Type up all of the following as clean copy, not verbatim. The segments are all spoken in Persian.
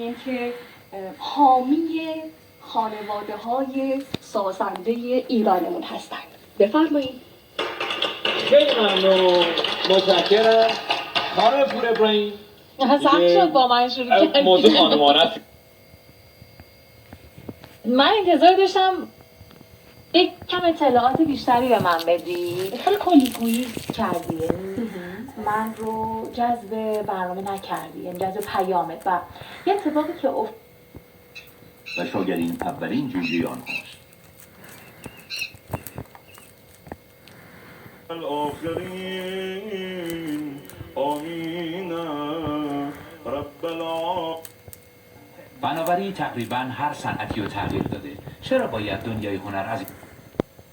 می‌بینیم که حامی خانواده‌های سازنده ایرانمون هستند. بفرمایید. خیلی ممنون، متشکرم. خانم پور ابراهیم سخت شد با من شروع کردی. موضوع خانمانه است. من انتظار داشتم یک کم اطلاعات بیشتری به من بدی. خیلی کلیگویی کردی، من رو جذب برنامه نکردی، یعنی جذب پیامت و یه اتفاقی که و شاگر این اولین جمله آنهاست. الآخرین آمین رب العالمین. بنابراین تقریبا هر صنعتی رو تغییر داده. چرا باید دنیای هنر از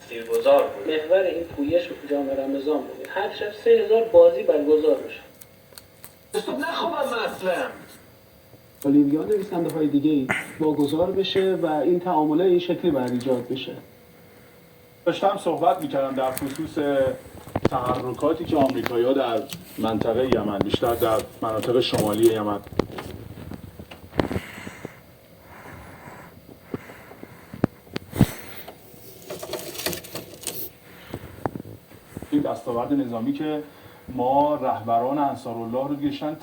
تیرگذار بود. محور این پویش جام رمضان بود. هر شب 3000 بازی برگزار میشه. نخوابم اصلا. اولیویا نویسنده های دیگه واگذار بشه و این تعامله این شکلی بر ایجاد بشه. داشتم صحبت میکردم در خصوص تحرکاتی که آمریکایی‌ها در منطقه یمن، بیشتر در مناطق شمالی یمن این دستاورد نظامی که ما رهبران انصارالله رو گشتن